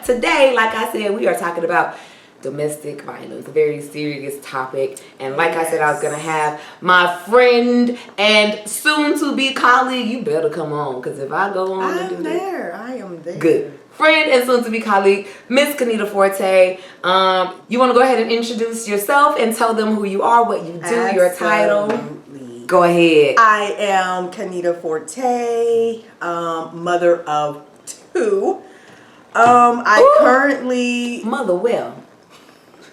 today, like I said, we are talking about domestic violence, a very serious topic. And like I said, I was going to have my friend and soon-to-be colleague, you better come on, because if I go on and do this... I am there. Good. Friend and soon-to-be colleague, Miss Kineta Forte. You want to go ahead and introduce yourself and tell them who you are, what you do, Absolutely. Your title? Go ahead. I am Kineta Forte, mother of 2. I currently... Mother well.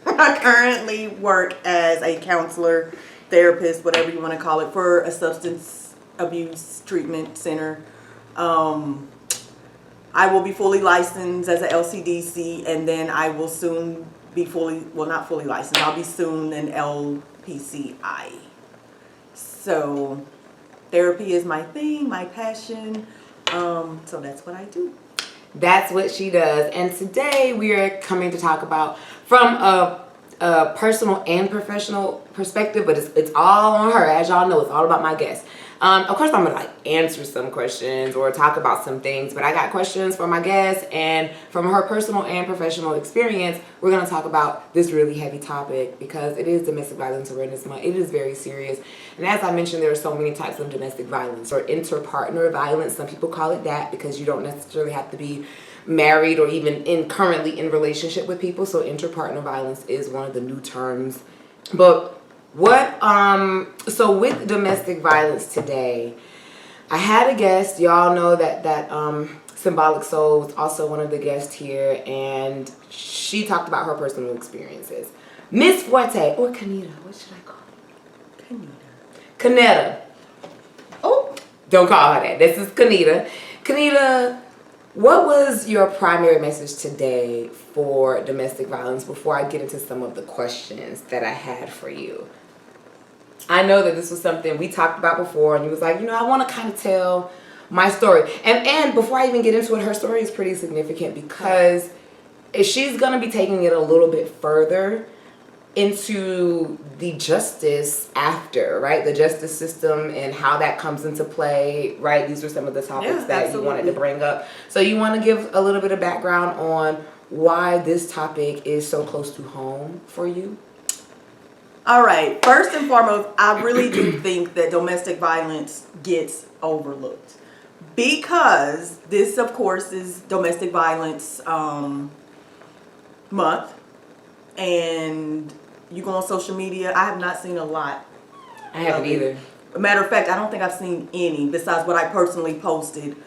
I currently work as a counselor, therapist, whatever you want to call it, for a substance abuse treatment center. I will be fully licensed as a LCDC, and then I will soon be not fully licensed, I'll be soon an LPCI. So therapy is my thing, my passion. So that's what I do. That's what she does. And today we are coming to talk about from a personal and professional perspective, but it's all on her. As y'all know, it's all about my guest. Of course, I'm gonna answer some questions or talk about some things, but I got questions for my guest, and from her personal and professional experience, we're gonna talk about this really heavy topic because it is Domestic Violence Awareness Month. It is very serious, and as I mentioned, there are so many types of domestic violence or interpartner violence. Some people call it that because you don't necessarily have to be married or even currently in relationship with people. So interpartner violence is one of the new terms, but. So with domestic violence today, I had a guest. Y'all know that Symbolic Soul was also one of the guests here, and she talked about her personal experiences. Miss Forte, or Kineta, what should I call her? Kineta. Oh, don't call her that. This is Kineta. Kineta, what was your primary message today for domestic violence before I get into some of the questions that I had for you? I know that this was something we talked about before, and you was like, I want to kind of tell my story. And before I even get into it, her story is pretty significant because she's going to be taking it a little bit further into the justice after, right? The justice system and how that comes into play, right? These are some of the topics that you wanted to bring up. So you want to give a little bit of background on why this topic is so close to home for you? All right. First and foremost, I really do think that domestic violence gets overlooked because this, of course, is Domestic Violence Month, and you go on social media. I have not seen a lot. I haven't either. Matter of fact, I don't think I've seen any besides what I personally posted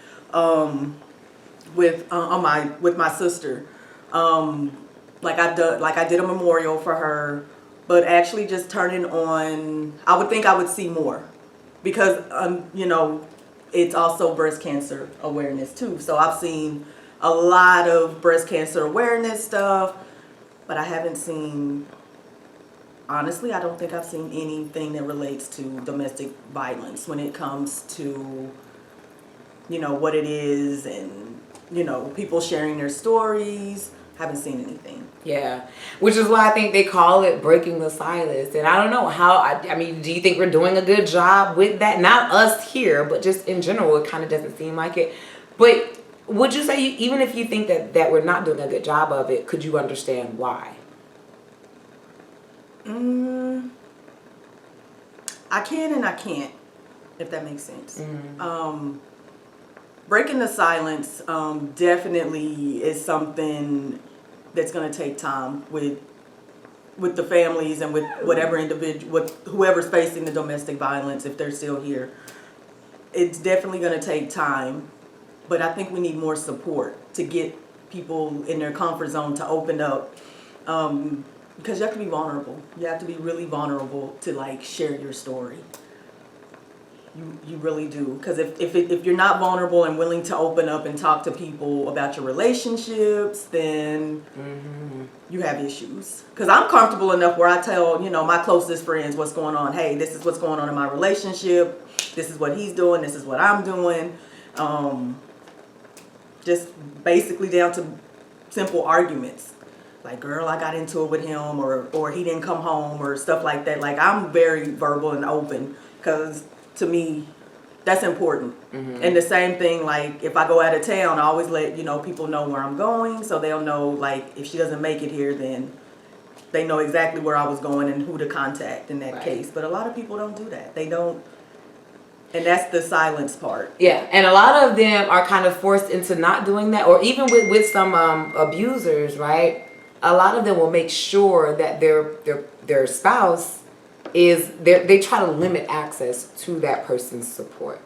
with my sister. I did a memorial for her. But actually just turning on, I would think I would see more because, it's also breast cancer awareness too. So I've seen a lot of breast cancer awareness stuff, but I haven't seen, honestly, I don't think I've seen anything that relates to domestic violence when it comes to, what it is and, people sharing their stories. Haven't seen anything. Yeah, which is why I think they call it breaking the silence. And I don't know how, I mean, do you think we're doing a good job with that? Not us here, but just in general, it kind of doesn't seem like it. But would you say, even if you think that we're not doing a good job of it, could you understand why? I can and I can't, if that makes sense. Mm-hmm. Breaking the silence definitely is something that's going to take time with the families and with whatever individual, with whoever's facing the domestic violence, if they're still here. It's definitely going to take time, but I think we need more support to get people in their comfort zone to open up, because you have to be vulnerable. You have to be really vulnerable to share your story. You really do, because if you're not vulnerable and willing to open up and talk to people about your relationships, then you have issues. Because I'm comfortable enough where I tell my closest friends what's going on. Hey, this is what's going on in my relationship. This is what he's doing. This is what I'm doing. Just basically down to simple arguments. Like, girl, I got into it with him, or he didn't come home, or stuff like that. I'm very verbal and open because. To me, That's important. And the same thing, like if I go out of town, I always let people know where I'm going, so they'll know, like, if she doesn't make it here, then they know exactly where I was going and who to contact in that case. But a lot of people don't do that. They don't, and that's the silence part. Yeah, and a lot of them are kind of forced into not doing that, or even with some abusers, right? A lot of them will make sure that their spouse they try to limit access to that person's support.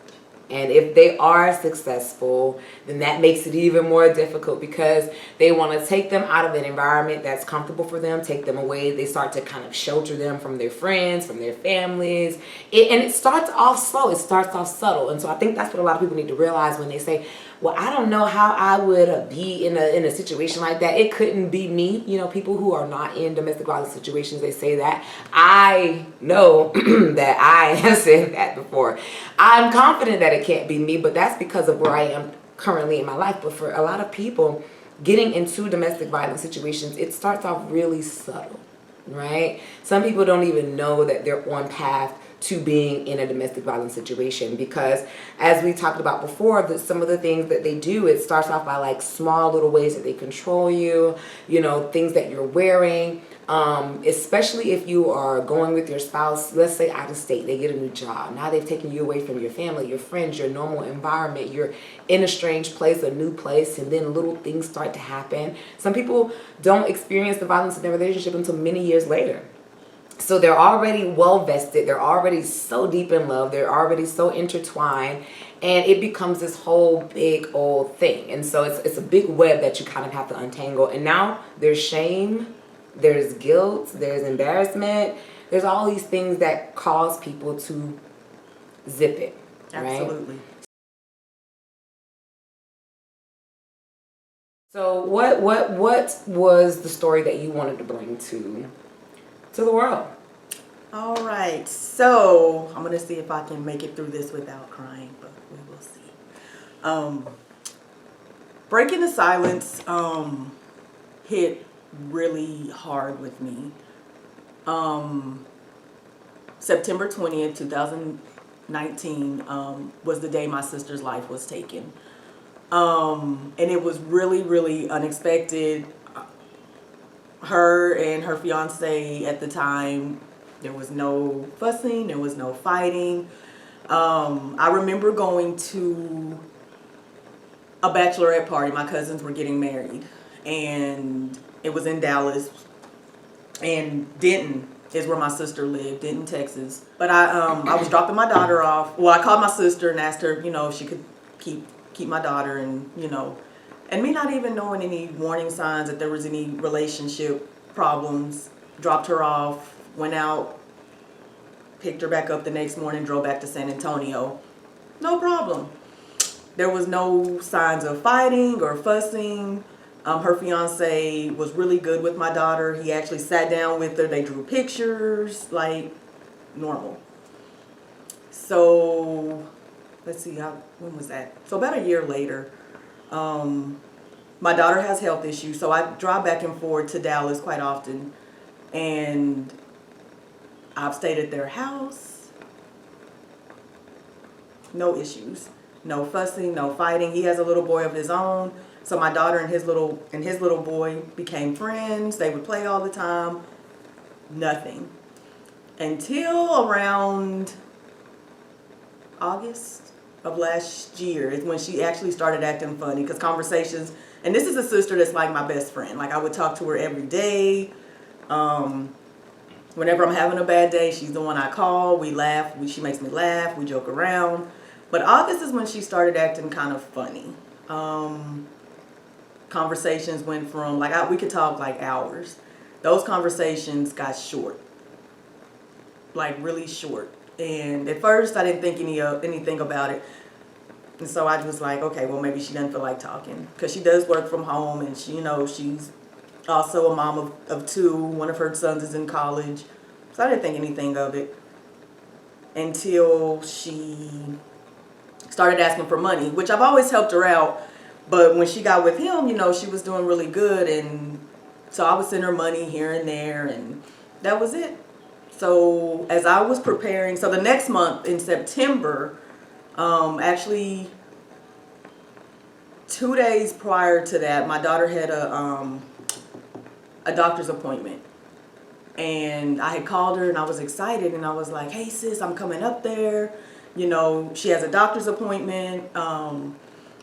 And if they are successful, then that makes it even more difficult because they want to take them out of an environment that's comfortable for them, take them away. They start to kind of shelter them from their friends, from their families. And it starts off slow. It starts off subtle. And so I think that's what a lot of people need to realize when they say, well, I don't know how I would be in a situation like that. It couldn't be me. People who are not in domestic violence situations, they say that. I know that I have said that before. I'm confident that it can't be me, but that's because of where I am currently in my life. But for a lot of people, getting into domestic violence situations, it starts off really subtle, right? Some people don't even know that they're on path to being in a domestic violence situation because, as we talked about before, some of the things that they do, it starts off by like small little ways that they control you, things that you're wearing, especially if you are going with your spouse, let's say out of state, they get a new job. Now they've taken you away from your family, your friends, your normal environment. You're in a strange place, a new place, and then little things start to happen. Some people don't experience the violence in their relationship until many years later. So they're already well vested. They're already so deep in love. They're already so intertwined. And it becomes this whole big old thing. And so it's a big web that you kind of have to untangle. And now there's shame, there's guilt, there's embarrassment. There's all these things that cause people to zip it. Right? Absolutely. So what was the story that you wanted to bring to the world? All right, so I'm gonna see if I can make it through this without crying, but we will see. Breaking the silence hit really hard with me. September 20th, 2019 was the day my sister's life was taken. And it was really, really unexpected. Her and her fiance at the time, there was no fussing, there was no fighting. I remember going to a bachelorette party. My cousins were getting married, and it was in Dallas, and Denton is where my sister lived, Denton, Texas. But I was dropping my daughter off. Well, I called my sister and asked her, if she could keep my daughter, and and me not even knowing any warning signs that there was any relationship problems, dropped her off, went out, picked her back up the next morning, drove back to San Antonio. No problem. There was no signs of fighting or fussing. Her fiance was really good with my daughter. He actually sat down with her. They drew pictures, like normal. So, let's see, when was that? So about a year later, my daughter has health issues, so I drive back and forth to Dallas quite often, and I've stayed at their house. No issues, no fussing, no fighting. He has a little boy of his own, so my daughter and his little boy became friends. They would play all the time. Nothing until around August of last year is when she actually started acting funny, because conversations, and this is a sister that's like my best friend. Like, I would talk to her every day. Whenever I'm having a bad day, she's the one I call. We laugh. She makes me laugh. We joke around. But August is when she started acting kind of funny. Conversations went from, like, we could talk like hours. Those conversations got short. Like, really short. And at first, I didn't think anything about it. And so I was like, okay, well, maybe she doesn't feel like talking. Because she does work from home, and she, she's also a mom of two. One of her sons is in college. So I didn't think anything of it until she started asking for money, which I've always helped her out. But when she got with him, she was doing really good. And so I would send her money here and there, and that was it. So as I was preparing, so the next month in September, Actually, 2 days prior to that, my daughter had a doctor's appointment. And I had called her and I was excited and I was like, hey sis, I'm coming up there. You know, she has a doctor's appointment.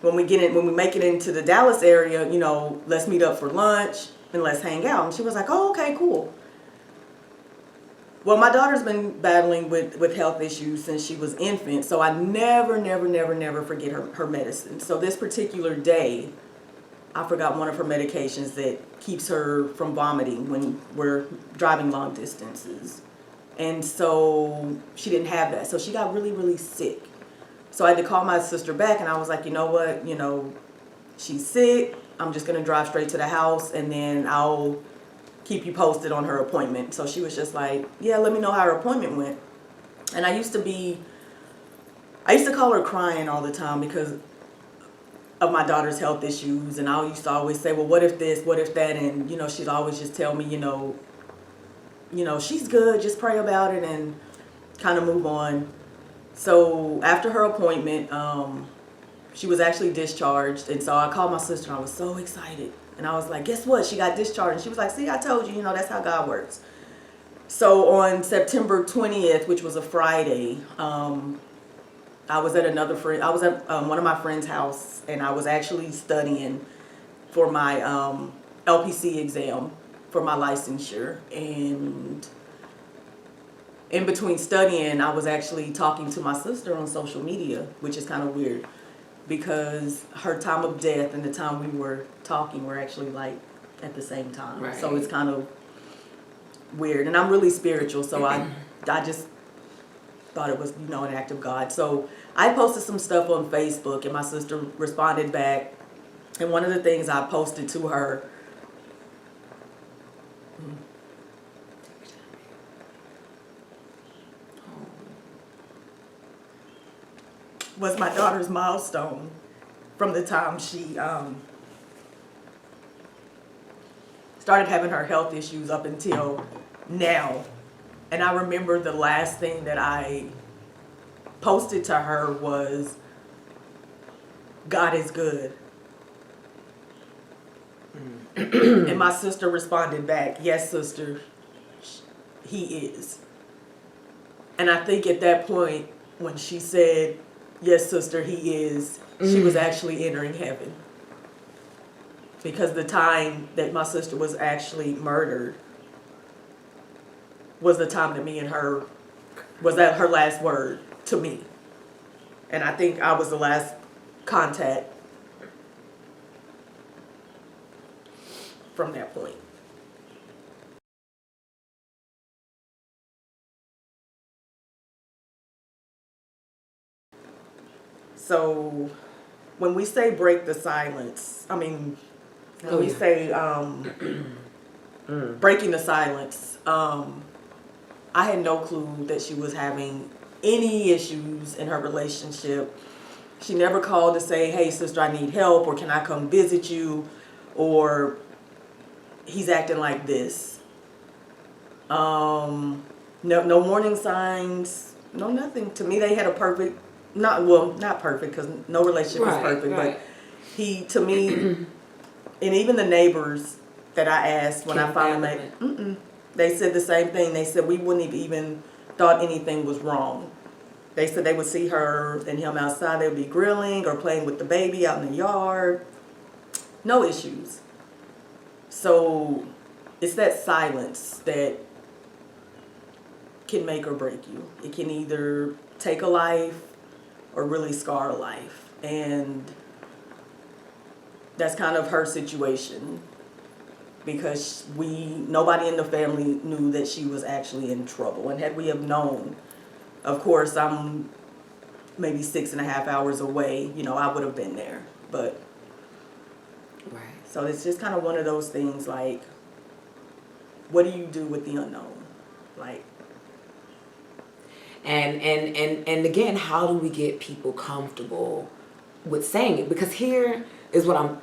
When we make it into the Dallas area, you know, let's meet up for lunch and let's hang out. And she was like, oh, okay, cool. Well, my daughter's been battling with health issues since she was infant, so I never forget her medicine. So this particular day, I forgot one of her medications that keeps her from vomiting when we're driving long distances. And so she didn't have that. So she got really sick. So I had to call my sister back and I was like, you know what, you know, she's sick. I'm just going to drive straight to the house and then I'll keep you posted on her appointment. So she was just like, yeah, let me know how her appointment went. And I used to call her crying all the time because of my daughter's health issues. And I used to always say, well, what if this, what if that? And, you know, she'd always just tell me, you know, she's good, just pray about it and kind of move on. So after her appointment, she was actually discharged. And so I called my sister and I was so excited. And I was like, guess what? She got discharged. And she was like, see, I told you, you know, that's how God works. So on September 20th, which was a Friday, I was at one of my friend's house and I was actually studying for my LPC exam for my licensure. And in between studying, I was actually talking to my sister on social media, which is kind of weird because her time of death and the time we were talking were actually like at the same time. Right. So it's kind of weird. And I'm really spiritual, so I just thought it was, you know, an act of God. So I posted some stuff on Facebook and my sister responded back. And one of the things I posted to her was my daughter's milestone from the time she started having her health issues up until now. And I remember the last thing that I posted to her was, God is good. And my sister responded back, yes, sister, he is. And I think at that point, when she said, yes, sister, he is, she was actually entering heaven. Because the time that my sister was actually murdered was the time that me and her, was that her last word to me. And I think I was the last contact from that point. So when we say break the silence, I mean, when we say breaking the silence, I had no clue that she was having any issues in her relationship. She never called to say, hey, sister, I need help, or can I come visit you, or he's acting like this. No warning signs, no nothing. To me, they had a perfect, not perfect, because no relationship is perfect, but he, to me, and even the neighbors that I asked when I finally made, they said the same thing. They said we wouldn't have even thought anything was wrong. They said they would see her and him outside. They would be grilling or playing with the baby out in the yard. No issues. So it's that silence that can make or break you. It can either take a life or really scar a life. And that's kind of her situation, because nobody in the family knew that she was actually in trouble. And had we have known, of course, I'm maybe 6.5 hours away, you know, I would have been there. But so it's just kind of one of those things, like, what do you do with the unknown? Like, and again, how do we get people comfortable with saying it? Because here's what I'm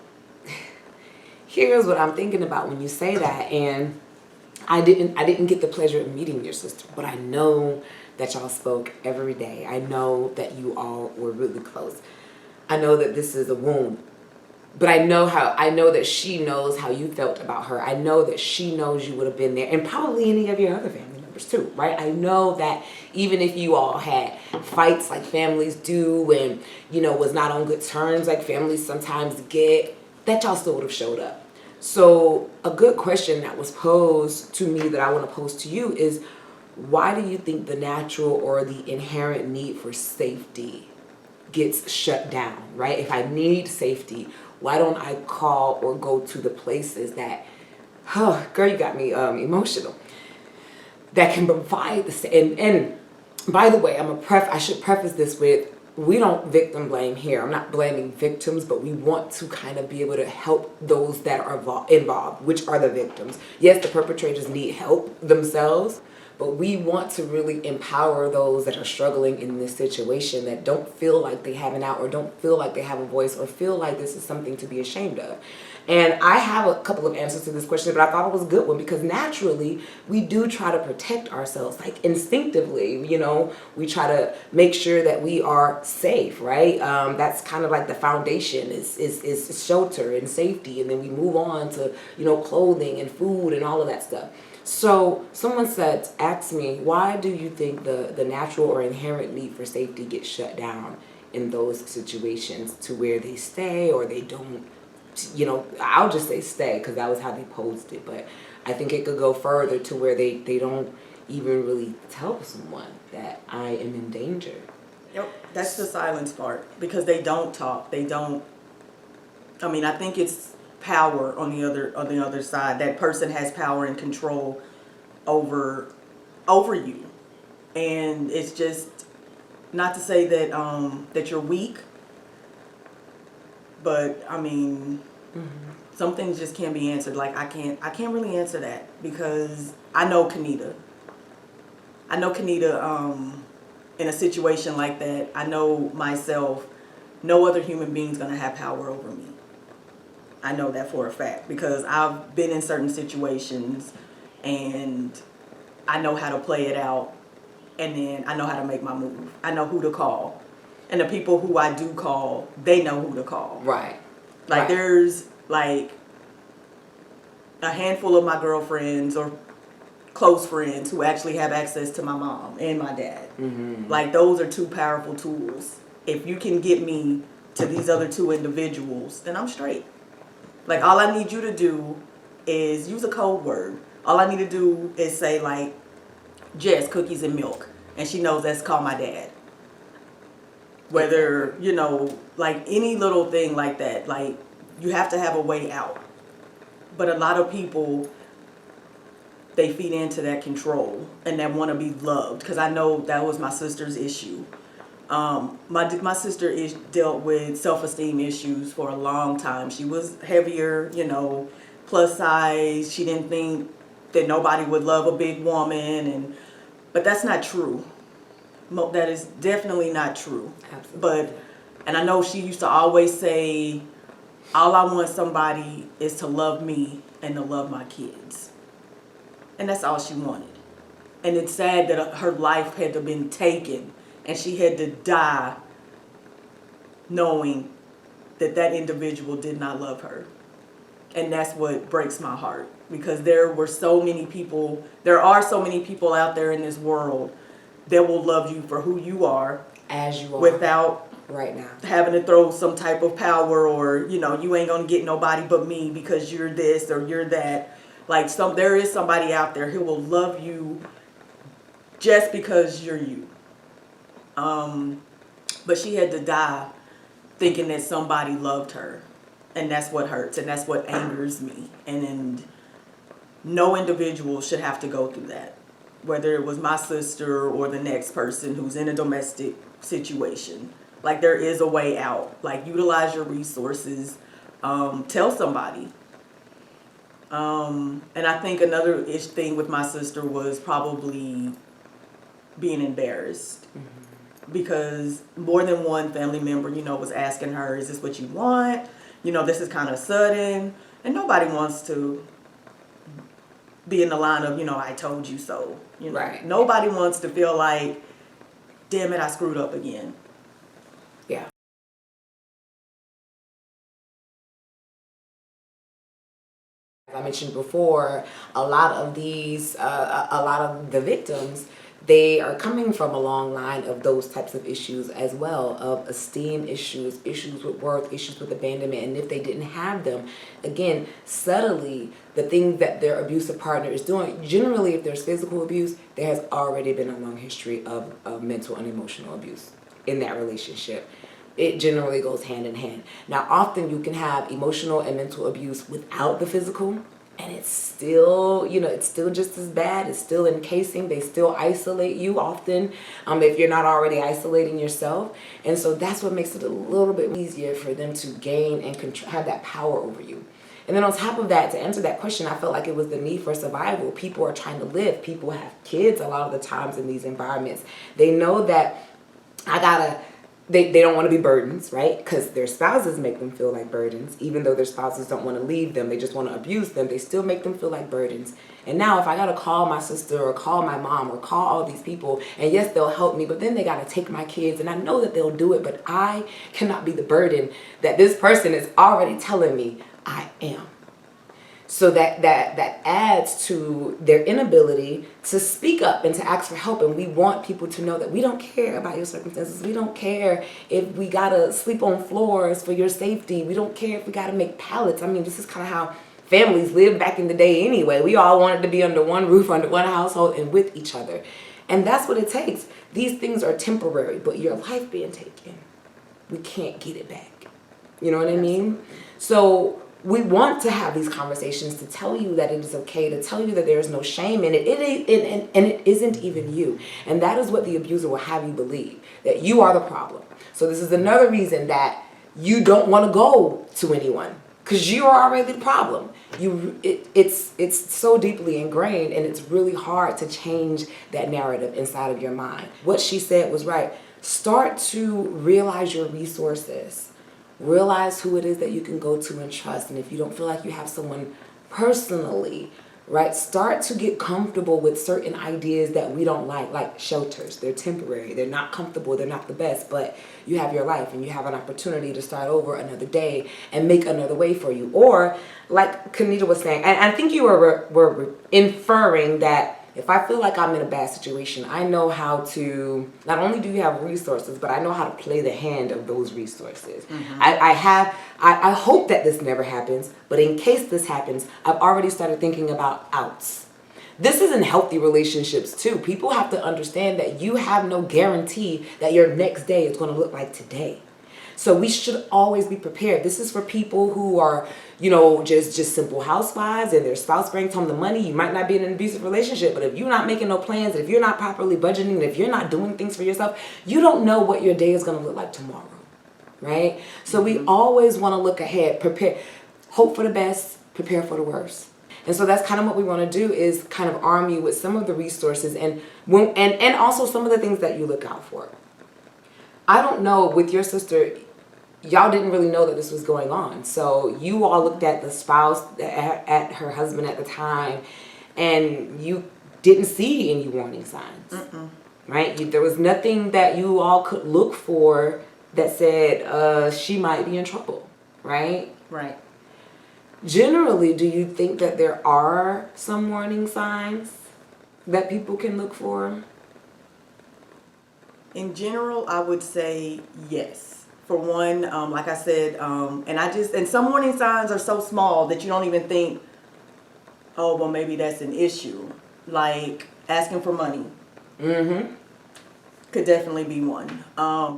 thinking about when you say that. And I didn't get the pleasure of meeting your sister, but I know that y'all spoke every day. I know that you all were really close. I know that this is a wound, but I know that she knows how you felt about her. I know that she knows you would have been there, and probably any of your other family members too, right? I know that even if you all had fights like families do and, was not on good terms like families sometimes get, that y'all still would have showed up. So a good question that was posed to me that I want to pose to you is, why do you think the natural or the inherent need for safety gets shut down, right? If I need safety, why don't I call or go to the places that, girl, you got me emotional, that can provide and by the way, I should preface this with, we don't victim blame here. I'm not blaming victims, but we want to kind of be able to help those that are involved, which are the victims. Yes, the perpetrators need help themselves, but we want to really empower those that are struggling in this situation, that don't feel like they have an out, or don't feel like they have a voice, or feel like this is something to be ashamed of. And I have a couple of answers to this question, but I thought it was a good one, because naturally we do try to protect ourselves, like instinctively, we try to make sure that we are safe, right? That's kind of like the foundation is shelter and safety, and then we move on to, clothing and food and all of that stuff. So someone asked me, why do you think the natural or inherent need for safety gets shut down in those situations to where they stay or they don't? I'll just say stay, because that was how they posed it, but I think it could go further to where they don't even really tell someone that I am in danger. Yep, that's the silence part, because they don't talk. They don't. I think it's power on the other side. That person has power and control over you, and it's just not to say that that you're weak. But some things just can't be answered. Like I can't really answer that, because I know Kineta. In a situation like that, I know myself. No other human being's gonna have power over me. I know that for a fact, because I've been in certain situations, and I know how to play it out, and then I know how to make my move. I know who to call. And the people who I do call, they know who to call. Right. Like, there's, like, a handful of my girlfriends or close friends who actually have access to my mom and my dad. Mm-hmm. Like, those are two powerful tools. If you can get me to these other two individuals, then I'm straight. Like, all I need you to do is use a code word. All I need to do is say, like, Jess, cookies and milk. And she knows that's call my dad. Whether, like any little thing like that, like you have to have a way out. But a lot of people, they feed into that control and that want to be loved. Because I know that was my sister's issue. My sister dealt with self-esteem issues for a long time. She was heavier, plus size. She didn't think that nobody would love a big woman, but that's not true. That is definitely not true. Absolutely. And I know she used to always say, all I want somebody is to love me and to love my kids. And that's all she wanted. And it's sad that her life had to been taken, and she had to die knowing that individual did not love her. And that's what breaks my heart, because there are so many people out there in this world that will love you for who you are, as you are, without right now having to throw some type of power, or you ain't gonna get nobody but me because you're this or you're that. Like, there is somebody out there who will love you just because you're you. But she had to die thinking that somebody loved her, and that's what hurts, and that's what angers me. And no individual should have to go through that, whether it was my sister or the next person who's in a domestic situation. Like, there is a way out. Like, utilize your resources. Tell somebody. And I think another thing with my sister was probably being embarrassed. Mm-hmm. Because more than one family member, was asking her, is this what you want? This is kind of sudden. And nobody wants to be in the line of, I told you so. Right. Nobody wants to feel like, damn it, I screwed up again. Yeah. As I mentioned before, a lot of the victims, they are coming from a long line of those types of issues as well, of esteem issues, issues with worth, issues with abandonment. And if they didn't have them, again, subtly, the thing that their abusive partner is doing, generally if there's physical abuse, there has already been a long history of mental and emotional abuse in that relationship. It generally goes hand in hand. Now, often you can have emotional and mental abuse without the physical, and it's still, it's still just as bad. It's still encasing. They still isolate you often, if you're not already isolating yourself. And so that's what makes it a little bit easier for them to gain and have that power over you. And then on top of that, to answer that question, I felt like it was the need for survival. People are trying to live. People have kids a lot of the times in these environments. They know that they don't want to be burdens, right? Because their spouses make them feel like burdens. Even though their spouses don't want to leave them, they just want to abuse them, they still make them feel like burdens. And now if I got to call my sister or call my mom or call all these people, and yes, they'll help me, but then they got to take my kids, and I know that they'll do it, but I cannot be the burden that this person is already telling me I am. So that adds to their inability to speak up and to ask for help. And we want people to know that we don't care about your circumstances. We don't care if we gotta sleep on floors for your safety. We don't care if we gotta make pallets. I mean, this is kind of how families lived back in the day anyway. We all wanted to be under one roof, under one household, and with each other. And that's what it takes. These things are temporary, but your life being taken, we can't get it back. You know what I mean? So we want to have these conversations to tell you that it is okay, to tell you that there is no shame in it. And it isn't even you. And that is what the abuser will have you believe, that you are the problem. So this is another reason that you don't want to go to anyone, because you are already the problem. It's so deeply ingrained, and it's really hard to change that narrative inside of your mind. What she said was right. Start to realize your resources. Realize who it is that you can go to and trust. And if you don't feel like you have someone personally, right, start to get comfortable with certain ideas that we don't like shelters. They're temporary. They're not comfortable. They're not the best. But you have your life, and you have an opportunity to start over another day and make another way for you. Or like Kineta was saying, and I think you were inferring that if I feel like I'm in a bad situation, I know how to, not only do you have resources, but I know how to play the hand of those resources. Mm-hmm. I hope that this never happens, but in case this happens, I've already started thinking about outs. This is in healthy relationships too. People have to understand that you have no guarantee that your next day is going to look like today. So we should always be prepared. This is for people who are, just simple housewives and their spouse brings home the money. You might not be in an abusive relationship, but if you're not making no plans, if you're not properly budgeting, and if you're not doing things for yourself, you don't know what your day is going to look like tomorrow, right? So we always want to look ahead, prepare, hope for the best, prepare for the worst. And so that's kind of what we want to do, is kind of arm you with some of the resources and also some of the things that you look out for. I don't know, with your sister, y'all didn't really know that this was going on. So you all looked at the spouse, at her husband at the time, and you didn't see any warning signs. Mm-mm. Right? There was nothing that you all could look for that said she might be in trouble, right? Right. Generally, do you think that there are some warning signs that people can look for? In general, I would say yes. For one, like I said, and some warning signs are so small that you don't even think, oh, well, maybe that's an issue. Like asking for money. Mm-hmm. Could definitely be one.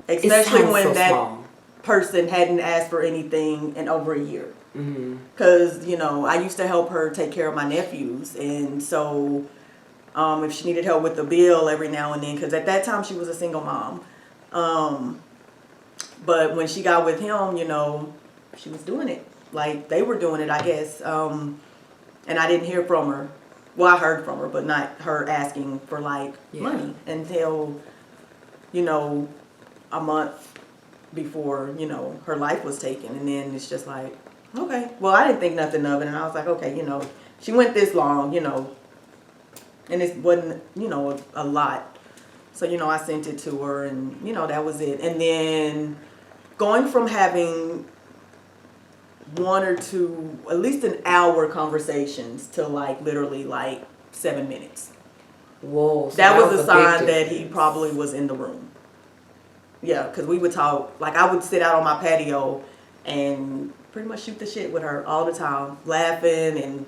Especially when that person hadn't asked for anything in over a year. Because, I used to help her take care of my nephews. And so if she needed help with the bill every now and then, because at that time she was a single mom. But when she got with him, she was doing it. Like, they were doing it, I guess. And I didn't hear from her. Well, I heard from her, but not her asking for, money until, a month before, her life was taken. And then it's just like, okay. Well, I didn't think nothing of it. And I was like, okay, she went this long, and it wasn't, a lot. So, I sent it to her, and, that was it. And then going from having one or two, at least an hour conversations to literally 7 minutes. Whoa. So that was a sign big that he probably was in the room. Yeah, because we would talk, I would sit out on my patio and pretty much shoot the shit with her all the time, laughing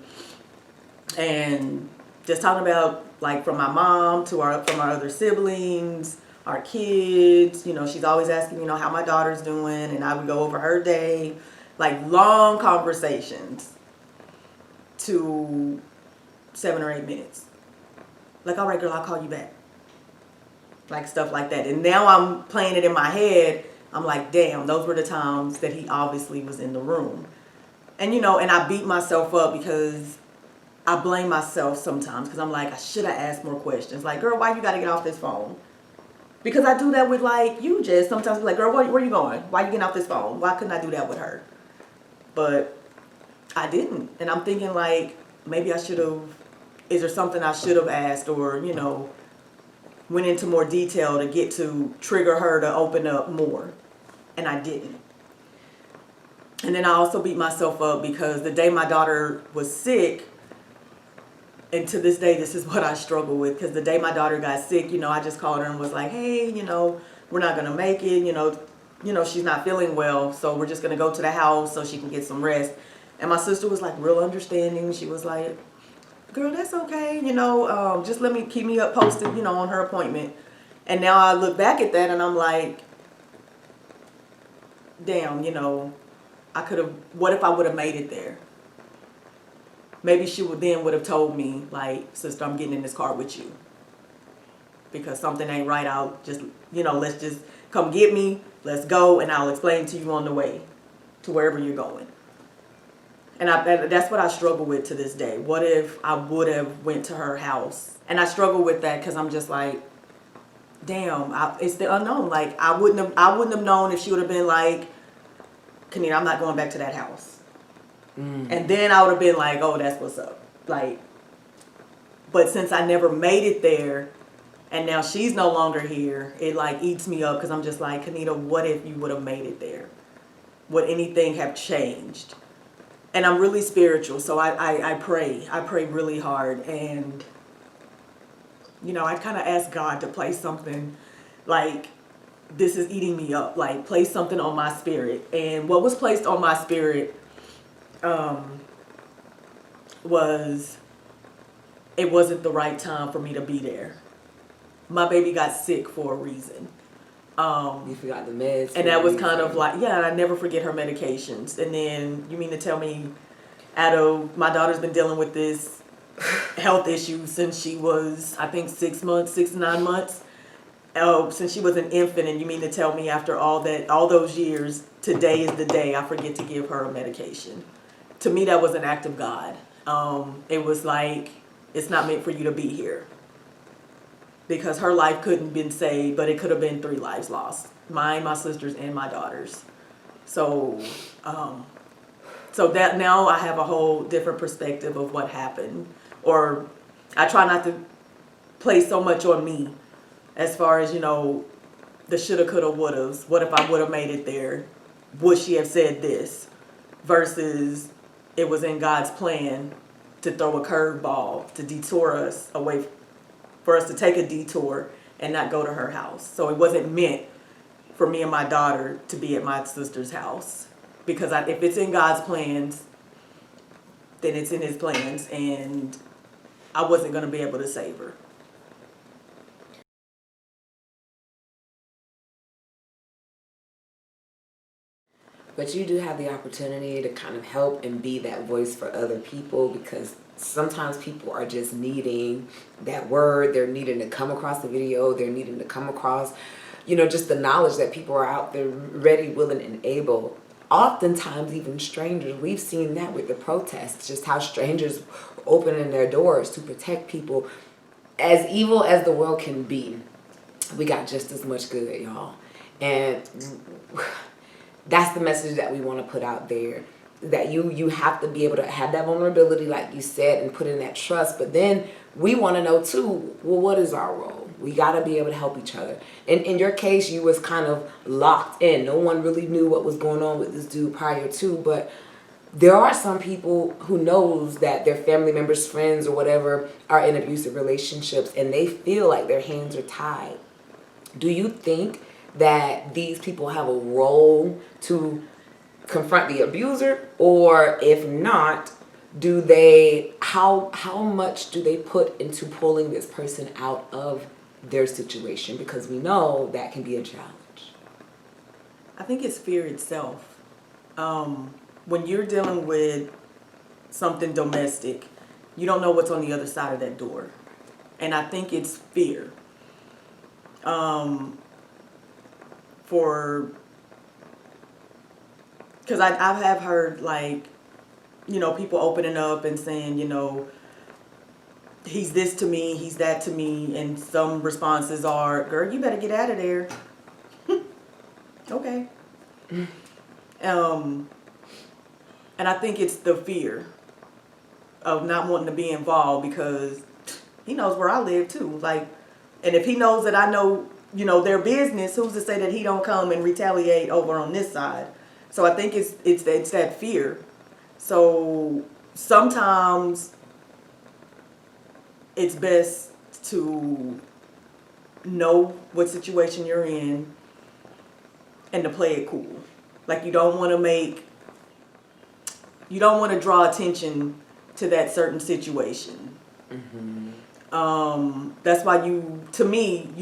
and just talking about from my mom to from our other siblings, our kids. She's always asking, how my daughter's doing, and I would go over her day, long conversations to 7 or 8 minutes. All right, girl, I'll call you back. Stuff like that. And now I'm playing it in my head. I'm like, damn, those were the times that he obviously was in the room. And, and I beat myself up because I blame myself sometimes because I'm like, I should have asked more questions. Girl, why you got to get off this phone? Because I do that with you, Jess. Sometimes I'm girl, where you going? Why you getting off this phone? Why couldn't I do that with her? But I didn't. And I'm thinking maybe I should have, is there something I should have asked or, went into more detail to get to trigger her to open up more. And I didn't. And then I also beat myself up because the day my daughter was sick, and to this day, this is what I struggle with, because the day my daughter got sick, I just called her and was like, hey, we're not going to make it, she's not feeling well, so we're just going to go to the house so she can get some rest. And my sister was real understanding. She was like, girl, that's okay, just keep me up posted, on her appointment. And now I look back at that and I'm like, damn, I could have, what if I would have made it there? Maybe she would have told me, sister, I'm getting in this car with you. Because something ain't right, I'll just, let's just come get me, let's go, and I'll explain to you on the way to wherever you're going. And that's what I struggle with to this day. What if I would have went to her house? And I struggle with that because I'm just damn, it's the unknown. I wouldn't have known if she would have been Kineta, I'm not going back to that house. And then I would have been oh, that's what's up. But since I never made it there, and now she's no longer here, it eats me up because I'm just Kineta, what if you would have made it there? Would anything have changed? And I'm really spiritual, so I pray. I pray really hard. And, I kind of ask God to place something this is eating me up. Place something on my spirit. And what was placed on my spirit was it wasn't the right time for me to be there. My baby got sick for a reason. You forgot the meds. And that was kind of I never forget her medications. And then you mean to tell me my daughter's been dealing with this health issue since she was, I think, 6 to 9 months. Since she was an infant, and you mean to tell me after all those years, today is the day I forget to give her a medication. To me, that was an act of God. It was it's not meant for you to be here. Because her life couldn't have been saved, but it could have been 3 lives lost. Mine, my sister's, and my daughter's. So, so that now I have a whole different perspective of what happened. Or I try not to place so much on me as far as, the shoulda, coulda, wouldas. What if I would have made it there? Would she have said this? Versus it was in God's plan to throw a curveball, to detour us away, for us to take a detour and not go to her house. So it wasn't meant for me and my daughter to be at my sister's house. Because if it's in God's plans, then it's in his plans, and I wasn't going to be able to save her. But you do have the opportunity to kind of help and be that voice for other people, because sometimes people are just needing that word. They're needing to come across the video. They're needing to come across, just the knowledge that people are out there ready, willing, and able. Oftentimes, even strangers. We've seen that with the protests, just how strangers are opening their doors to protect people. As evil as the world can be, we got just as much good, y'all. And that's the message that we want to put out there. that you have to be able to have that vulnerability, like you said, and put in that trust. But then we want to know too, well, what is our role? We got to be able to help each other. And in your case, you was kind of locked in. No one really knew what was going on with this dude prior to, but there are some people who knows that their family members, friends, or whatever are in abusive relationships, and they feel like their hands are tied. Do you think that these people have a role to confront the abuser, or if not, do they how much do they put into pulling this person out of their situation, because we know that can be a challenge? I think it's fear itself. When you're dealing with something domestic, you don't know what's on the other side of that door, and I think it's fear. Because I have heard, like, people opening up and saying, he's this to me, he's that to me, and some responses are, girl, you better get out of there. Okay. And I think it's the fear of not wanting to be involved, because he knows where I live too. Like, and if he knows that I know, their business, who's to say that he don't come and retaliate over on this side? So I think it's that fear. So sometimes it's best to know what situation you're in and to play it cool. Like, you don't want to draw attention to that certain situation. Mm-hmm. That's why you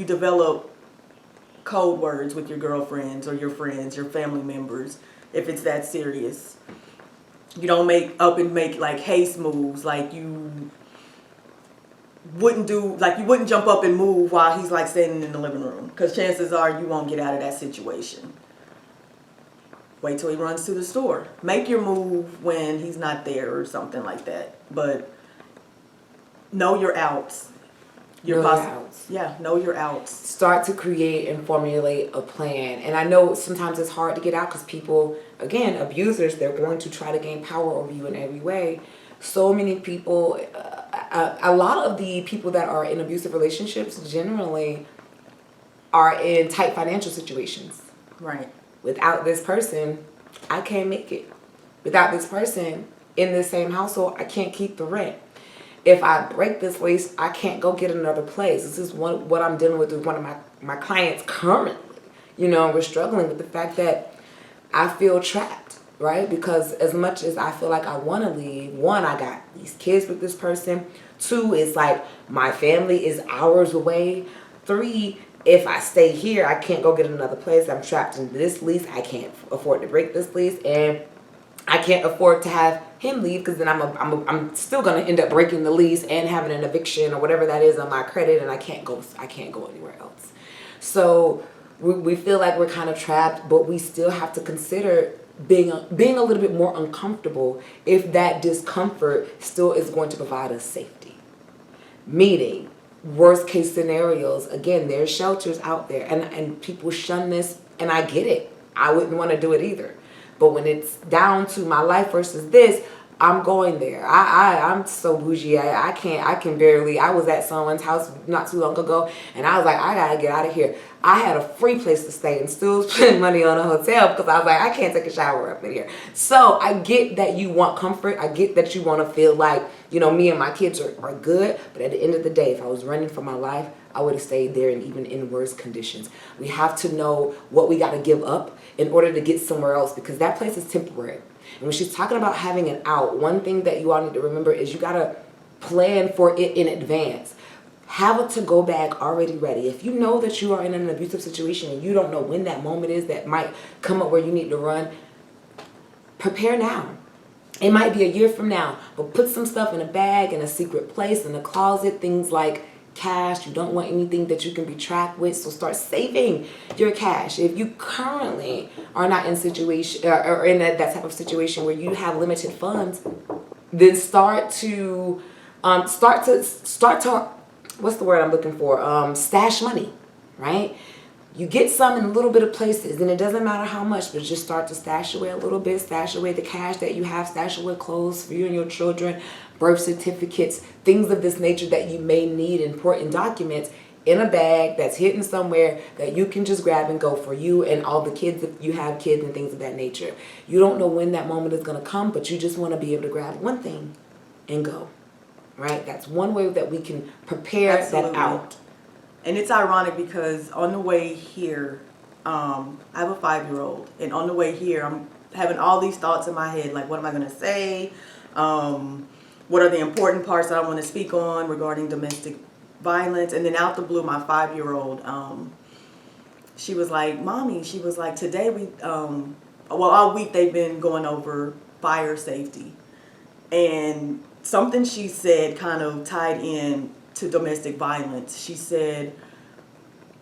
develop code words with your girlfriends or your friends, your family members, if it's that serious. You don't make like haste moves, like you wouldn't jump up and move while he's like standing in the living room, because chances are you won't get out of that situation. Wait till he runs to the store. Make your move when he's not there or something like that. But know your outs. Know your outs. Start to create and formulate a plan. And I know sometimes it's hard to get out because people, again, abusers, they're going to try to gain power over you in every way. So many people, a lot of the people that are in abusive relationships generally are in tight financial situations. Right. Without this person, I can't make it. Without this person in the same household, I can't keep the rent. If I break this lease, I can't go get another place. This is what I'm dealing with one of my clients currently. We're struggling with the fact that I feel trapped, right? Because as much as I feel like I want to leave, one, I got these kids with this person. Two, it's like my family is hours away. Three, if I stay here, I can't go get another place. I'm trapped in this lease. I can't afford to break this lease, and I can't afford to have him leave, because then I'm still gonna end up breaking the lease and having an eviction or whatever that is on my credit, and I can't go anywhere else. So we feel like we're kind of trapped, but we still have to consider being a little bit more uncomfortable if that discomfort still is going to provide us safety. Meaning, worst case scenarios, again, there's shelters out there, and people shun this, and I get it. I wouldn't want to do it either. But when it's down to my life versus this, I'm going there. I'm so bougie. I can barely. I was at someone's house not too long ago, and I was like, I gotta get out of here. I had a free place to stay and still spend money on a hotel because I was like, I can't take a shower up in here. So I get that you want comfort. I get that you want to feel like, me and my kids are good. But at the end of the day, if I was running for my life, I would have stayed there, and even in worse conditions. We have to know what we got to give up in order to get somewhere else, because that place is temporary. And when she's talking about having an out, one thing that you all need to remember is you got to plan for it in advance. Have a to-go bag already ready. If you know that you are in an abusive situation and you don't know when that moment is that might come up where you need to run, prepare now. It might be a year from now, but put some stuff in a bag, in a secret place, in a closet, things like cash. You don't want anything that you can be tracked with, so start saving your cash. If you currently are not in situation or in that type of situation where you have limited funds, then start to what's the word I'm looking for? Stash money, right? You get some in a little bit of places, and it doesn't matter how much, but just start to stash away a little bit, stash away the cash that you have, stash away clothes for you and your children, birth certificates, things of this nature that you may need, important documents, in a bag that's hidden somewhere that you can just grab and go for you and all the kids if you have kids and things of that nature. You don't know when that moment is going to come, but you just want to be able to grab one thing and go. Right? That's one way that we can prepare that out. And it's ironic because on the way here, I have a 5-year-old, and on the way here, I'm having all these thoughts in my head, like, what am I going to say? What are the important parts that I want to speak on regarding domestic violence? And then out the blue, my 5-year-old, she was like, Mommy, she was like, today we, all week they've been going over fire safety. And something she said kind of tied in to domestic violence. She said,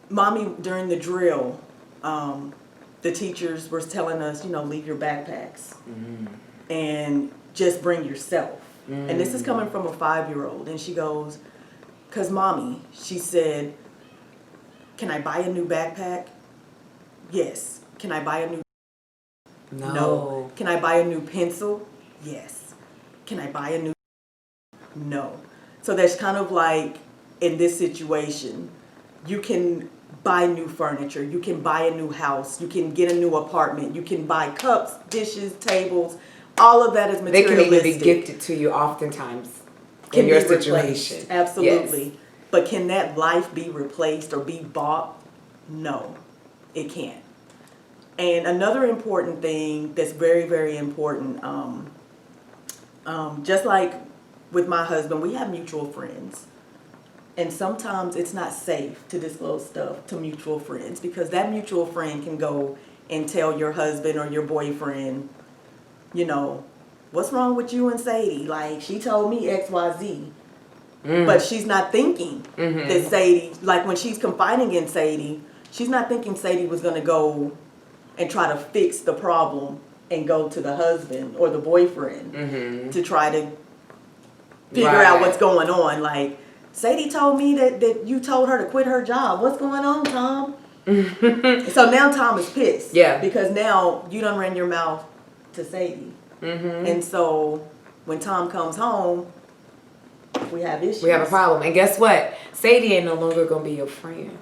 Mommy, during the drill, the teachers were telling us, leave your backpacks and just bring yourself. And this is coming from a 5-year-old. And she goes, because Mommy, she said, can I buy a new backpack? Yes. Can I buy a new? No. Can I buy a new pencil? Yes. Can I buy a new? No. So that's kind of like, in this situation, you can buy new furniture, you can buy a new house, you can get a new apartment, you can buy cups, dishes, tables, all of that is materialistic. They can even be gifted to you oftentimes in your situation. Replaced. Absolutely. Yes. But can that life be replaced or be bought? No, it can't. And another important thing that's very, very important, just like with my husband, we have mutual friends. And sometimes it's not safe to disclose stuff to mutual friends because that mutual friend can go and tell your husband or your boyfriend, what's wrong with you and Sadie? Like, she told me XYZ. But she's not thinking that Sadie, like when she's confiding in Sadie, she's not thinking Sadie was going to go and try to fix the problem and go to the husband or the boyfriend to try to figure out what's going on. Like, Sadie told me that you told her to quit her job. What's going on, Tom? So now Tom is pissed. Yeah. Because now you done ran your mouth to Sadie. And so when Tom comes home, we have issues. We have a problem. And guess what? Sadie ain't no longer going to be your friend.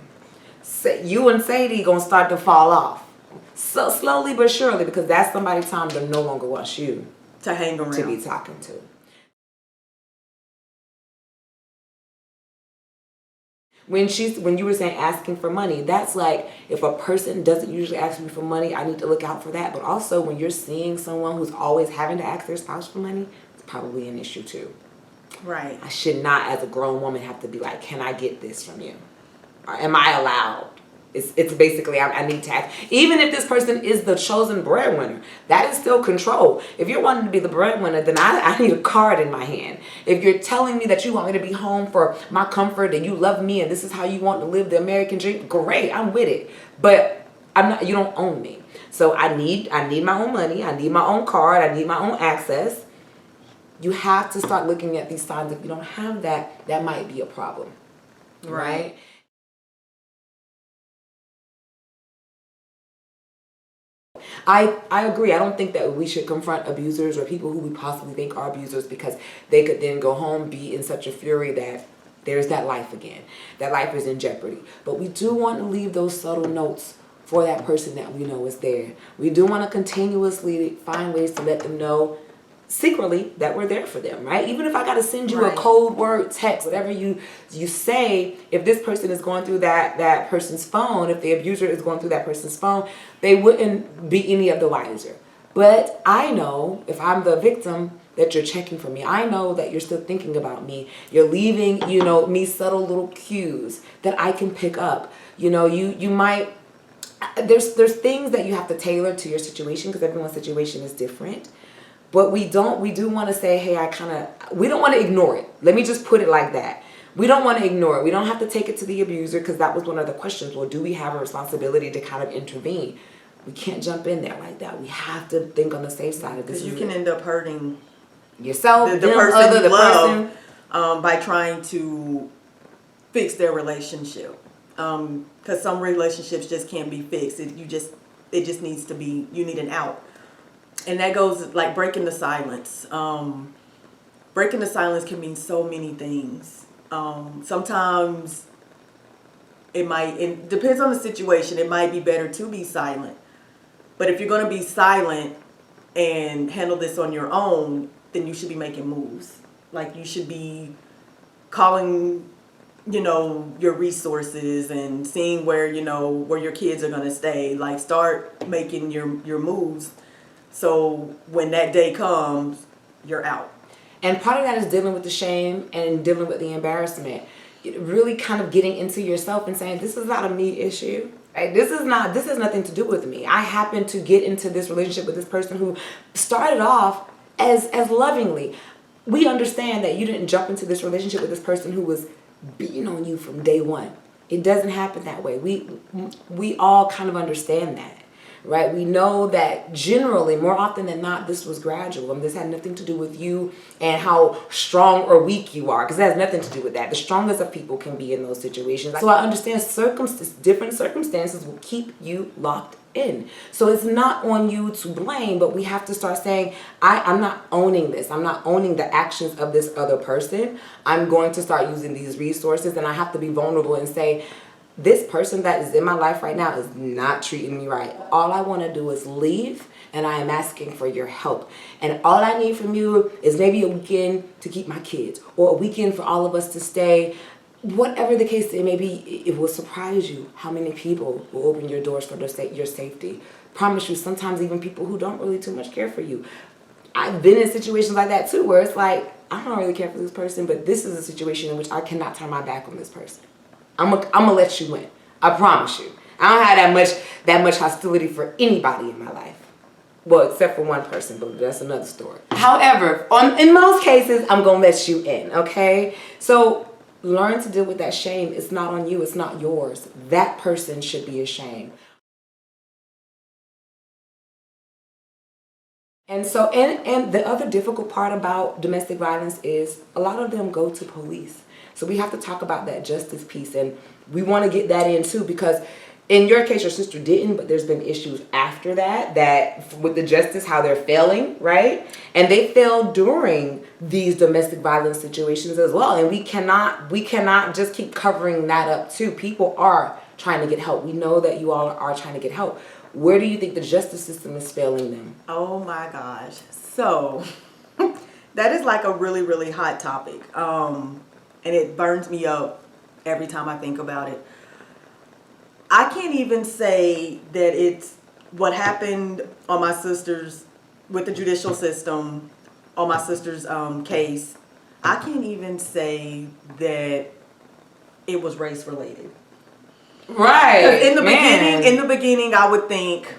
You and Sadie going to start to fall off. So slowly but surely, because that's somebody Tom that no longer wants you to hang around, to be talking to. When you were saying asking for money, that's like, if a person doesn't usually ask me for money, I need to look out for that. But also when you're seeing someone who's always having to ask their spouse for money, it's probably an issue too. Right. I should not, as a grown woman, have to be like, can I get this from you? Or am I allowed? It's basically, I need to ask. Even if this person is the chosen breadwinner, that is still control. If you're wanting to be the breadwinner, then I need a card in my hand. If you're telling me that you want me to be home for my comfort and you love me and this is how you want to live the American dream, great, I'm with it. But I'm not. You don't own me. So I need my own money. I need my own card. I need my own access. You have to start looking at these signs. If you don't have that, that might be a problem, right? I agree. I don't think that we should confront abusers or people who we possibly think are abusers because they could then go home, be in such a fury that there's that life again. That life is in jeopardy. But we do want to leave those subtle notes for that person that we know is there. We do want to continuously find ways to let them know secretly that we're there for them, right? Even if I got to send you a cold word text, whatever you say, if this person is going through that person's phone, if the abuser is going through that person's phone, they wouldn't be any of the wiser. But I know if I'm the victim that you're checking for me. I know that you're still thinking about me. You're leaving, me subtle little cues that I can pick up. You might, there's things that you have to tailor to your situation because everyone's situation is different. But we do want to say, hey, we don't want to ignore it. Let me just put it like that. We don't want to ignore it. We don't have to take it to the abuser because that was one of the questions. Well, do we have a responsibility to kind of intervene? We can't jump in there like that. We have to think on the safe side of this. Because you can end up hurting yourself, the person you love by trying to fix their relationship. Because some relationships just can't be fixed. It just needs to be, you need an out. And that goes like breaking the silence. Breaking the silence can mean so many things. Sometimes it depends on the situation, it might be better to be silent. But if you're going to be silent and handle this on your own, then you should be making moves. Like you should be calling, your resources and seeing where your kids are going to stay. Like start making your moves. So when that day comes, you're out. And part of that is dealing with the shame and dealing with the embarrassment. Really kind of getting into yourself and saying, this is not a me issue. Right? This has nothing to do with me. I happen to get into this relationship with this person who started off as lovingly. We understand that you didn't jump into this relationship with this person who was beating on you from day one. It doesn't happen that way. We all kind of understand that. Right? We know that generally, more often than not, this was gradual. And this had nothing to do with you and how strong or weak you are, because it has nothing to do with that. The strongest of people can be in those situations. So I understand different circumstances will keep you locked in. So it's not on you to blame, but we have to start saying, I'm not owning this. I'm not owning the actions of this other person. I'm going to start using these resources, and I have to be vulnerable and say, this person that is in my life right now is not treating me right. All I want to do is leave, and I am asking for your help. And all I need from you is maybe a weekend to keep my kids, or a weekend for all of us to stay. Whatever the case it may be, it will surprise you how many people will open your doors for your safety. Promise you, sometimes even people who don't really too much care for you. I've been in situations like that too, where it's like, I don't really care for this person, but this is a situation in which I cannot turn my back on this person. I'm gonna let you win. I promise you. I don't have that much hostility for anybody in my life. Well, except for one person, but that's another story. However, in most cases, I'm gonna let you in, okay? So learn to deal with that shame. It's not on you, it's not yours. That person should be ashamed. And so, and the other difficult part about domestic violence is a lot of them go to police. So we have to talk about that justice piece, and we want to get that in too, because in your case, your sister didn't, but there's been issues after that with the justice, how they're failing, right? And they fail during these domestic violence situations as well. And we cannot just keep covering that up too. People are trying to get help. We know that you all are trying to get help. Where do you think the justice system is failing them? Oh my gosh. So that is like a really, really hot topic. And it burns me up every time I think about it. I can't even say that it's what happened on my sister's, with the judicial system, on my sister's case. I can't even say that it was race related. Right. In the beginning, I would think,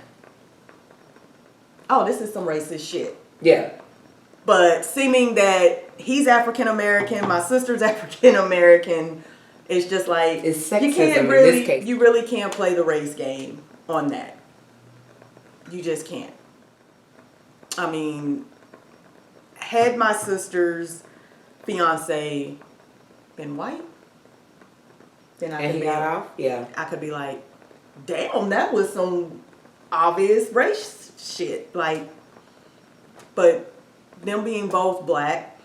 oh, this is some racist shit. Yeah. But seeming that he's African American, my sister's African American, it's just like it's sexism in this case. You really can't play the race game on that. You just can't. I mean, had my sister's fiance been white, then I could be like, damn, that was some obvious race shit. Like, but them being both black.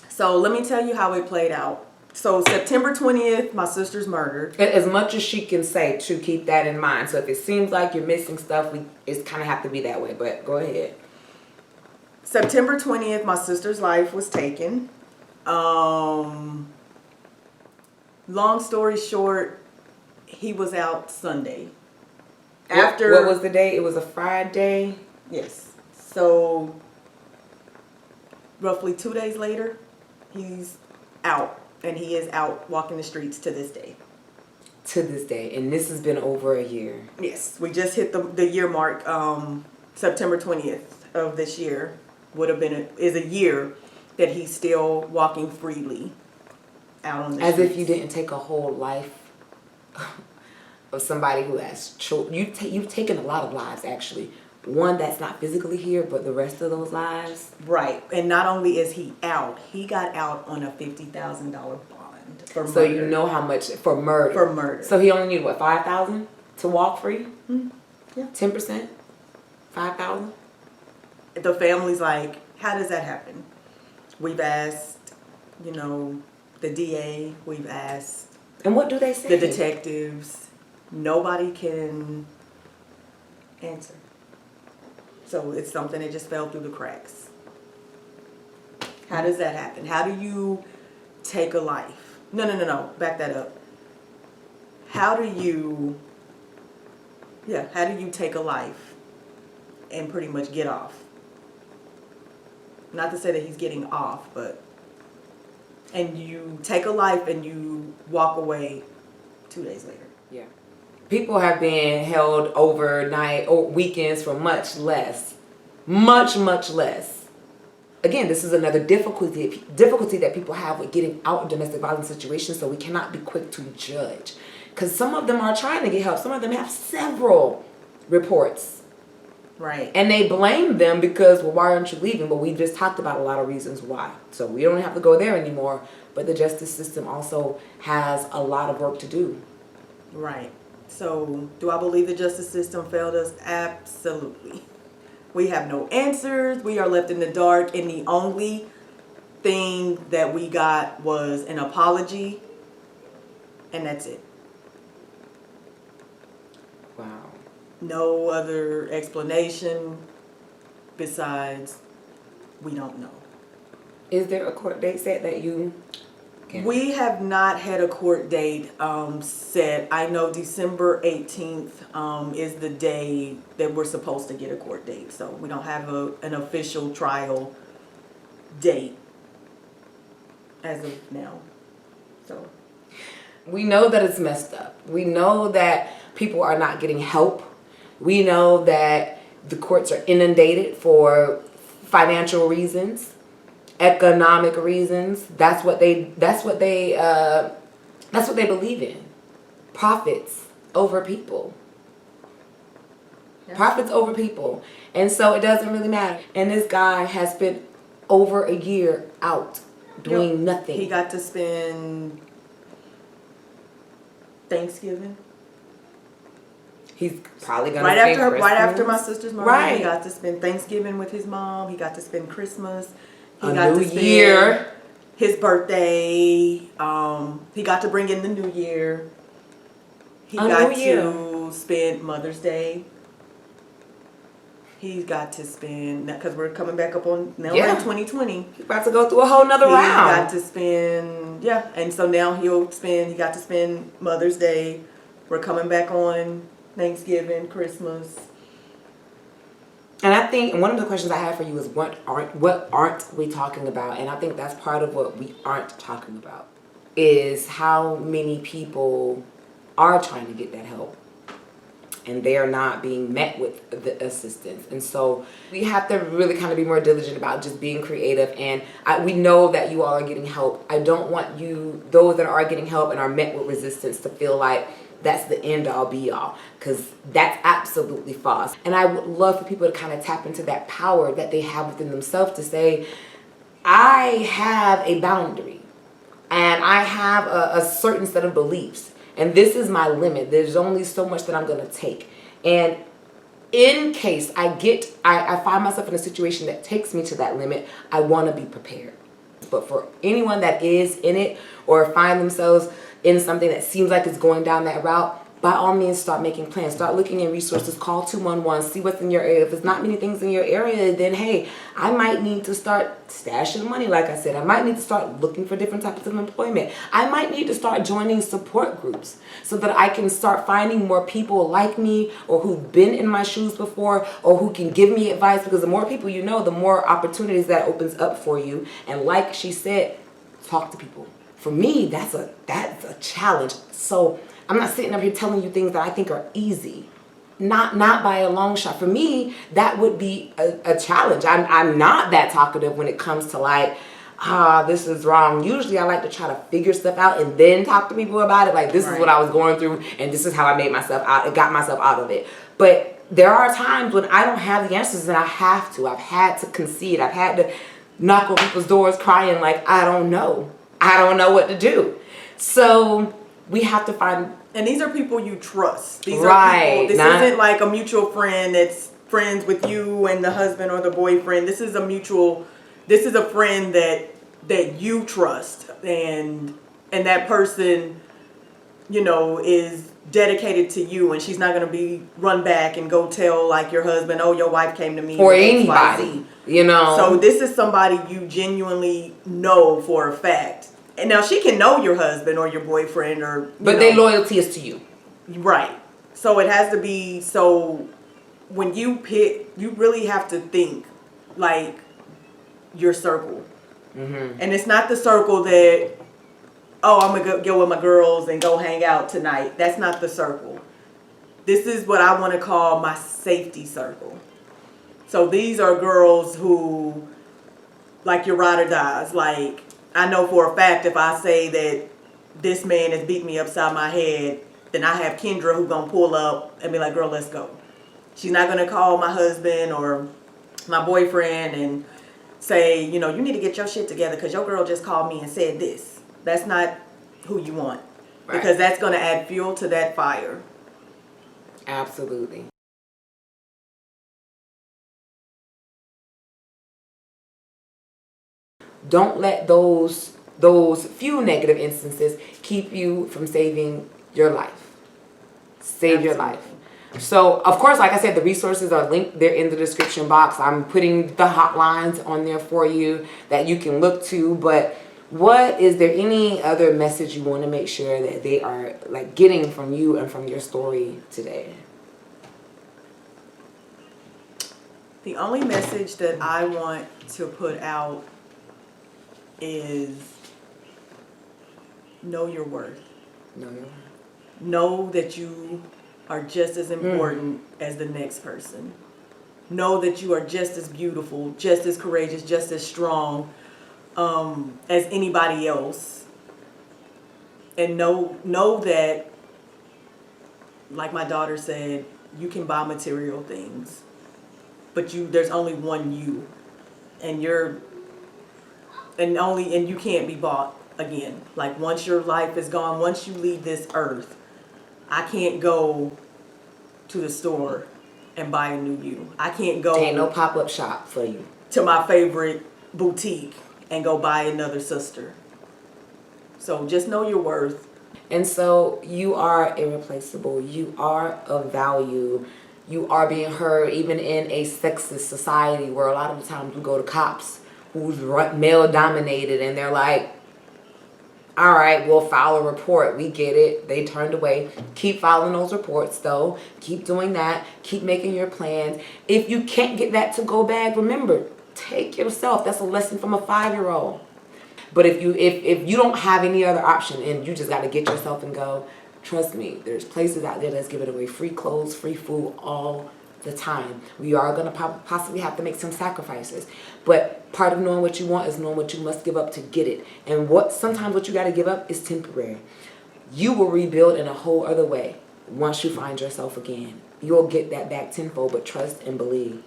So let me tell you how it played out. So September 20th, my sister's murdered. As much as she can say, to keep that in mind. So if it seems like you're missing stuff, it's kind of have to be that way. But go ahead. September 20th, my sister's life was taken. Long story short, he was out Sunday. What was the day? It was a Friday? Yes. So roughly 2 days later, he's out, and he is out walking the streets to this day. To this day, and this has been over a year. Yes, we just hit the year mark. September 20th of this year is a year that he's still walking freely out on the streets. As if you didn't take a whole life of somebody who has children. You've taken a lot of lives, actually. One that's not physically here, but the rest of those lives. Right. And not only is he out, he got out on a $50,000 bond. $5,000 for So murder. you know how much for murder. For murder. So he only needed what, 5,000 to walk free? Yeah. 10%? 5,000? The family's like, how does that happen? We've asked, the DA, we've asked And what do they say? the detectives. Nobody can answer. So it's something that just fell through the cracks. How does that happen? How do you take a life? No. Back that up. How do you take a life and pretty much get off? Not to say that he's getting off, but and you take a life and you walk away 2 days later. Yeah. People have been held overnight or weekends for much less. Much less. Again, this is another difficulty that people have with getting out of domestic violence situations, so we cannot be quick to judge. Because some of them are trying to get help. Some of them have several reports. Right. And they blame them because, well, why aren't you leaving? But we just talked about a lot of reasons why. So we don't have to go there anymore. But the justice system also has a lot of work to do. Right. So, do I believe the justice system failed us? Absolutely. We have no answers. We are left in the dark. And the only thing that we got was an apology. And that's it. Wow. No other explanation besides we don't know. Is there a court date set that you can? We have not had a court date set. I know December 18th is the day that we're supposed to get a court date. So we don't have an official trial date as of now. So we know that it's messed up. We know that people are not getting help. We know that the courts are inundated for financial reasons, economic reasons. That's what they believe in. Profits over people. Yeah. Profits over people. And so it doesn't really matter. And this guy has spent over a year out doing nothing. He got to spend Thanksgiving. He's probably gonna right spend after my Christmas. sister's murder. Right. He got to spend Thanksgiving with his mom. He got to spend Christmas. He A got new to spend year. his birthday. He got to bring in the new year. He got to spend Mother's Day. He's got to spend, because we're coming back up on, now we're in 2020. He's about to go through a whole nother round. He got to spend, and so now he got to spend Mother's Day. We're coming back on Thanksgiving, Christmas. And I think one of the questions I have for you is what aren't we talking about? And I think that's part of what we aren't talking about is how many people are trying to get that help and they are not being met with the assistance. And so we have to really kind of be more diligent about just being creative. And we know that you all are getting help. I don't want those that are getting help and are met with resistance, to feel like that's the end all be all, because that's absolutely false. And I would love for people to kind of tap into that power that they have within themselves to say, I have a boundary and I have a certain set of beliefs, and this is my limit. There's only so much that I'm going to take. And in case I find myself in a situation that takes me to that limit, I want to be prepared. But for anyone that is in it or find themselves in something that seems like it's going down that route, by all means, start making plans. Start looking at resources. Call 211. See what's in your area. If there's not many things in your area, then hey, I might need to start stashing money, like I said. I might need to start looking for different types of employment. I might need to start joining support groups so that I can start finding more people like me or who've been in my shoes before or who can give me advice, because the more people you know, the more opportunities that opens up for you. And like she said, talk to people. For me, that's a challenge. So I'm not sitting up here telling you things that I think are easy. Not by a long shot. For me, that would be a challenge. I'm not that talkative when it comes to like, this is wrong. Usually I like to try to figure stuff out and then talk to people about it. Like, this is what I was going through and this is how I got myself out of it. But there are times when I don't have the answers and I've had to concede. I've had to knock on people's doors crying like, I don't know what to do. So we have to find. And these are people you trust. These Right. are people. This isn't like a mutual friend that's friends with you and the husband or the boyfriend. This is a mutual. This is a friend that you trust, and that person, you know, is dedicated to you, and she's not going to be run back and go tell like your husband, oh, your wife came to me, or with anybody, XYZ. you know. So this is somebody you genuinely know for a fact. And now she can know your husband or your boyfriend or but their loyalty is to you. Right. So it has to be, so when you pick, you really have to think like your circle. Mm-hmm. And it's not the circle that, oh, I'm going to go with my girls and go hang out tonight. That's not the circle. This is what I want to call my safety circle. So these are girls who, like your ride or dies. Like, I know for a fact if I say that this man has beat me upside my head, then I have Kendra who gonna pull up and be like, girl, let's go. She's not gonna call my husband or my boyfriend and say, you know, you need to get your shit together because your girl just called me and said this. That's not who you want. Right. Because that's gonna add fuel to that fire. Absolutely. Don't let those few negative instances keep you from saving your life. Save your life. So, of course, like I said, the resources are linked. They're in the description box. I'm putting the hotlines on there for you that you can look to. But is there any other message you want to make sure that they are like getting from you and from your story today? The only message that I want to put out is know your worth. Know your worth. Know that you are just as important as the next person. Know that you are just as beautiful, just as courageous, just as strong as anybody else. And know that, like my daughter said, you can buy material things, but there's only one you, and you can't be bought again. Like once your life is gone, once you leave this earth, I can't go to the store and buy a new you. I can't go. Ain't no pop-up shop for you. To my favorite boutique and go buy another sister. So just know your worth. And so you are irreplaceable. You are of value. You are being heard even in a sexist society where a lot of the times we go to cops who's male dominated and they're like, all right, we'll file a report. We get it. They turned away. Keep filing those reports though. Keep doing that. Keep making your plans. If you can't get that to go bag, remember, take yourself. That's a lesson from a 5-year-old. But if you don't have any other option and you just got to get yourself and go, trust me, there's places out there that's giving away free clothes, free food all the time. We are going to possibly have to make some sacrifices. But part of knowing what you want is knowing what you must give up to get it. And sometimes what you got to give up is temporary. You will rebuild in a whole other way once you find yourself again. You'll get that back tenfold, but trust and believe.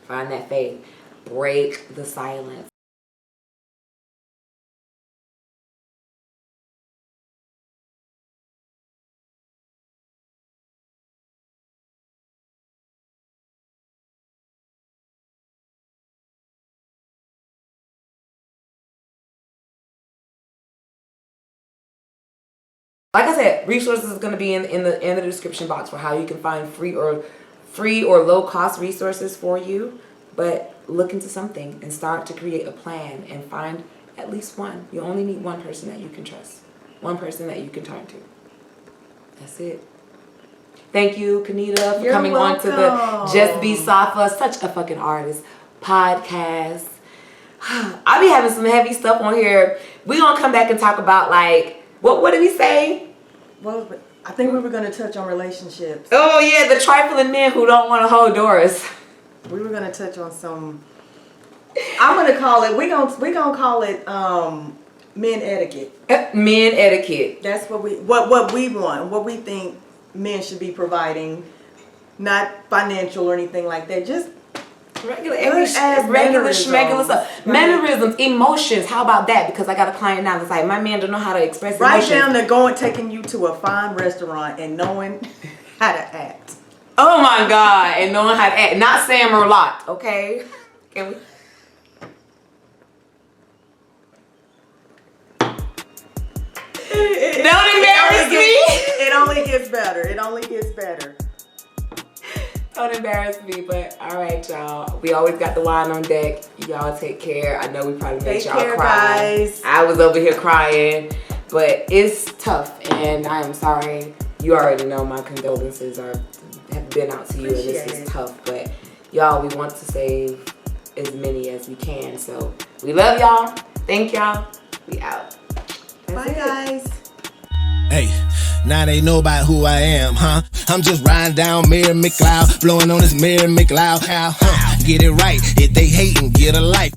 Find that faith. Break the silence. Like I said, resources is going to be in the description box for how you can find free or low cost resources for you. But look into something and start to create a plan and find at least one. You only need one person that you can trust, one person that you can turn to. That's it. Thank you, Kineta, for coming on to the Just Be Safa, such a fucking artist podcast. I'll be having some heavy stuff on here. We're gonna come back and talk about like. What did we say? Well, I think we were going to touch on relationships. Oh, yeah, the trifling men who don't want to hold doors. We were going to touch on some, I'm going to call it, we're gonna call it men etiquette. Men etiquette. That's what we want, what we think men should be providing, not financial or anything like that, just Regular, Good-ass regular schmegular stuff. mannerisms. Mannerisms, emotions. How about that? Because I got a client now that's like, my man don't know how to express Right emotions. down to taking you to a fine restaurant and knowing how to act. Oh my God, and knowing how to act. Not Sam or Lot, okay? Can we? Don't embarrass me. It only gets better. It only gets better. Don't embarrass me, but all right, y'all. We always got the wine on deck. Y'all take care. I know we probably made y'all cry. Guys. I was over here crying, but it's tough, and I am sorry. You already know my condolences have been out to you, and this is tough. But y'all, we want to save as many as we can. So we love y'all. Thank y'all. We out. Bye, guys. Hey, now they know about who I am, huh? I'm just riding down Mary McLeod, blowing on this Mary McLeod. Get it right, if they hatin', get a life.